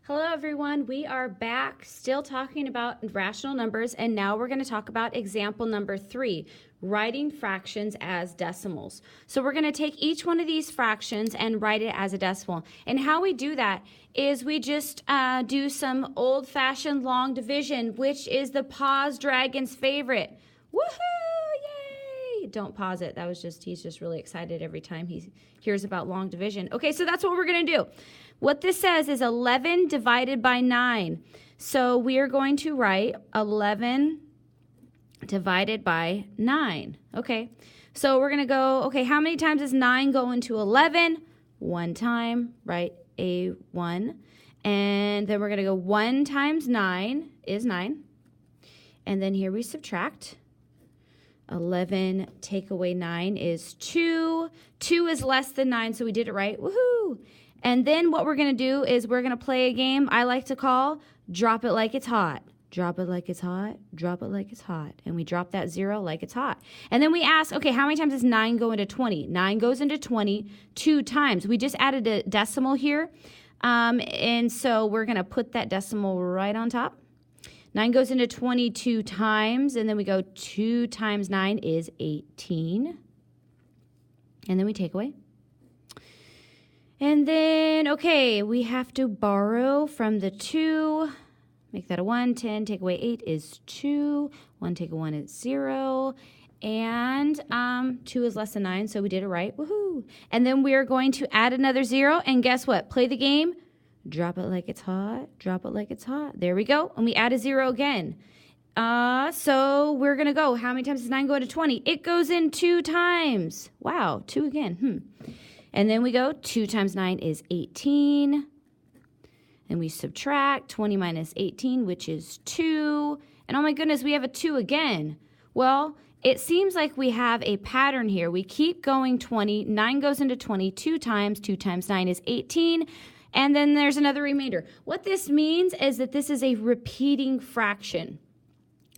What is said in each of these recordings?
Hello everyone, we are back still talking about rational numbers, and now we're going to talk about example number 3, writing fractions as decimals. So we're going to take each one of these fractions and write it as a decimal. And how we do that is we just do some old-fashioned long division, which is the pause dragon's favorite. Woohoo! Yay! Don't pause it. He's just really excited every time he hears about long division. Okay, so that's what we're going to do. What this says is 11 divided by 9. So we are going to write 11 divided by 9. Okay, so we're going to go, okay, how many times does 9 go into 11? One time, right? A 1. And then we're going to go 1 times 9 is 9. And then here we subtract. 11 take away 9 is 2. 2 is less than 9, so we did it right. Woohoo! And then what we're going to do is we're going to play a game I like to call Drop It Like It's Hot. Drop it like it's hot. Drop it like it's hot. And we drop that 0 like it's hot. And then we ask, okay, how many times does 9 go into 20? 9 goes into 20 2 times. We just added a decimal here. And so we're going to put that decimal right on top. 9 goes into 22 times. And then we go 2 times 9 is 18. And then we take away. And then, okay, we have to borrow from the 2. Make that a 1. 10 take away 8 is 2. 1 take away 1 is 0. And 2 is less than 9, so we did it right. Woohoo! And then we are going to add another 0. And guess what? Play the game. Drop it like it's hot. Drop it like it's hot. There we go. And we add a 0 again. So we're going to go. How many times does 9 go into 20? It goes in 2 times. Wow, 2 again. And then we go 2 times 9 is 18. And we subtract 20 minus 18, which is 2. And oh my goodness, we have a 2 again. Well, it seems like we have a pattern here. We keep going 20. 9 goes into 20 2 times. 2 times 9 is 18. And then there's another remainder. What this means is that this is a repeating fraction.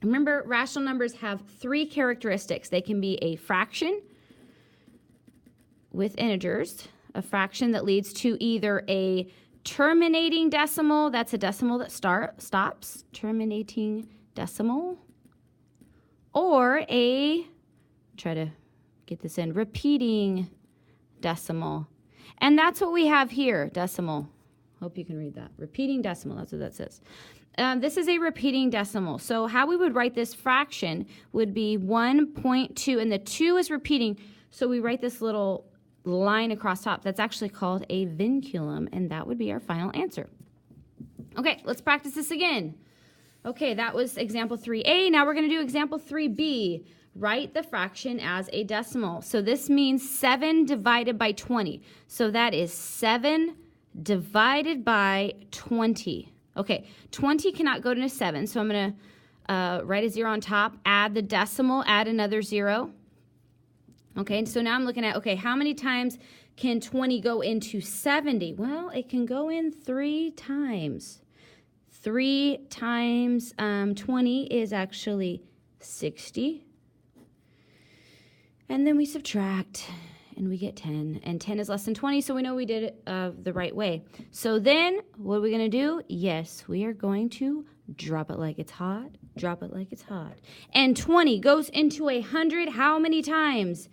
Remember, rational numbers have 3 characteristics. They can be a fraction with integers, a fraction that leads to either a terminating decimal, that's a decimal that stops, terminating decimal, or try to get this in, repeating decimal. And that's what we have here, decimal. Hope you can read that. Repeating decimal, that's what that says. This is a repeating decimal. So how we would write this fraction would be 1.2, and the 2 is repeating, so we write this little line across top. That's actually called a vinculum, and that would be our final answer. Okay, let's practice this again. Okay, that was example 3A. Now we're going to do example 3B. Write the fraction as a decimal. So this means 7 divided by 20. So that is 7 divided by 20. Okay, 20 cannot go to 7, so I'm going to write a 0 on top, add the decimal, add another 0. Okay, so now I'm looking at, okay, how many times can 20 go into 70? Well, it can go in 3 times. 3 times 20 is actually 60. And then we subtract, and we get 10. And 10 is less than 20, so we know we did it the right way. So then, what are we going to do? Yes, we are going to drop it like it's hot. Drop it like it's hot. And 20 goes into 100 how many times?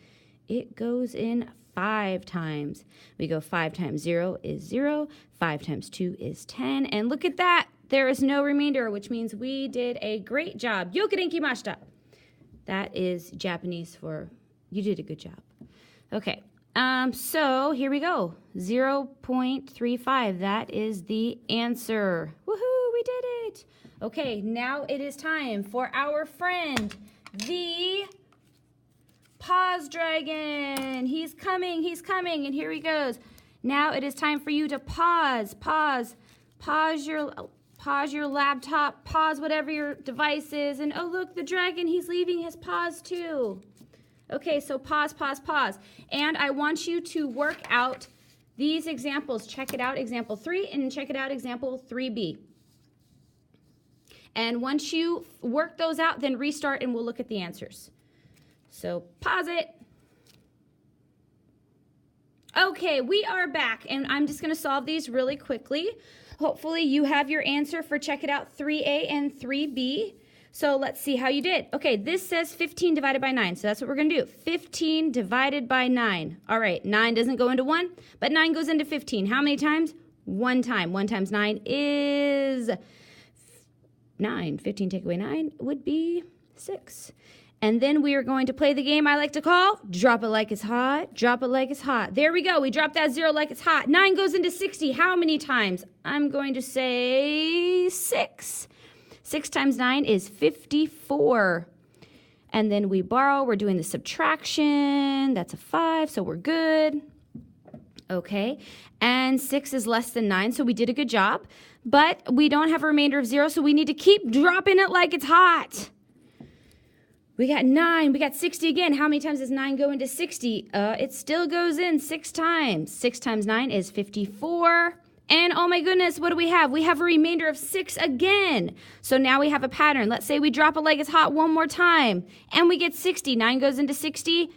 It goes in 5 times. We go 5 times 0 is 0. 5 times 2 is 10. And look at that. There is no remainder, which means we did a great job. Yokodenki mashita. That is Japanese for you did a good job. Okay. So here we go. 0.35. That is the answer. Woohoo, we did it. Okay, now it is time for our friend, the pause dragon. He's coming, and here he goes. Now it is time for you to pause your laptop, pause whatever your device is, and oh look, the dragon, he's leaving his pause too. Okay, so pause. And I want you to work out these examples. Check it out, example 3, and check it out, example 3B. And once you work those out, then restart and we'll look at the answers. So pause it. Okay, we are back, and I'm just going to solve these really quickly. Hopefully you have your answer for check it out 3A and 3B. So let's see how you did. Okay, this says 15 divided by 9. So that's what we're going to do. 15 divided by 9. All right, 9 doesn't go into 1, but 9 goes into 15. How many times? 1 time. 1 times 9 is 9. 15 take away 9 would be 6. And then we are going to play the game I like to call drop it like it's hot, drop it like it's hot. There we go. We dropped that 0 like it's hot. 9 goes into 60. How many times? I'm going to say 6. 6 times 9 is 54. And then we borrow. We're doing the subtraction. That's a 5, so we're good. Okay. And 6 is less than 9, so we did a good job. But we don't have a remainder of 0, so we need to keep dropping it like it's hot. We got 9. We got 60 again. How many times does 9 go into 60? It still goes in 6 times. 6 times 9 is 54. And oh my goodness, what do we have? We have a remainder of 6 again. So now we have a pattern. Let's say we drop it like it's hot one more time. And we get 60. 9 goes into 60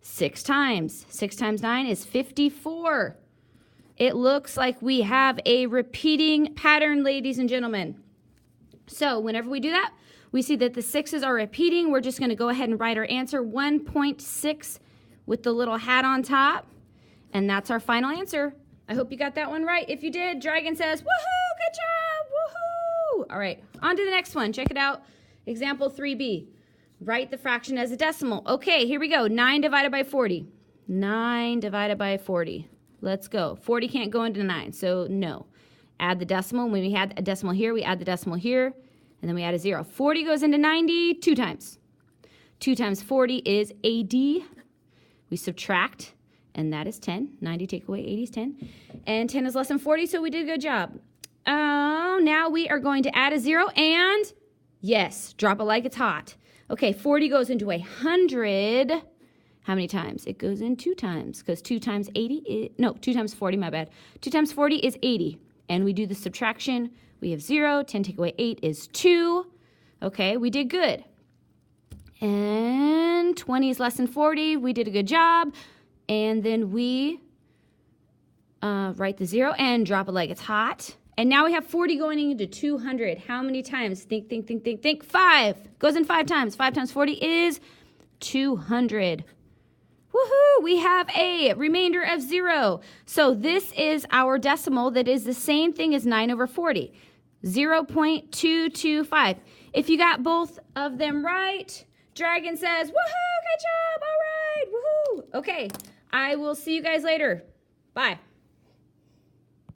6 times. 6 times 9 is 54. It looks like we have a repeating pattern, ladies and gentlemen. So whenever we do that, we see that the 6s are repeating. We're just going to go ahead and write our answer, 1.6 with the little hat on top. And that's our final answer. I hope you got that one right. If you did, Dragon says, woohoo, good job, woohoo. All right, on to the next one. Check it out. Example 3B. Write the fraction as a decimal. Okay, here we go. 9 divided by 40. 9 divided by 40. Let's go. 40 can't go into 9, so no. Add the decimal. When we had a decimal here, we add the decimal here. And then we add a 0. 40 goes into 90 2 times. 2 times 40 is 80. We subtract, and that is 10. 90 take away 80 is 10. And 10 is less than 40, so we did a good job. Now we are going to add a 0, and yes, drop it like it's hot. Okay, 40 goes into 100. How many times? It goes in 2 times, because 2 times 80 is, no, 2 times 40, my bad. 2 times 40 is 80. And we do the subtraction. We have 0. 10 take away 8 is 2. Okay, we did good. And 20 is less than 40. We did a good job. And then we write the 0 and drop it like it's hot. And now we have 40 going into 200. How many times? Think. 5. Goes in 5 times. 5 times 40 is 200. Woohoo! We have a remainder of 0. So this is our decimal that is the same thing as 9 over 40. 0.225. If you got both of them right, Dragon says, woohoo, good job, all right, woohoo. Okay, I will see you guys later. Bye.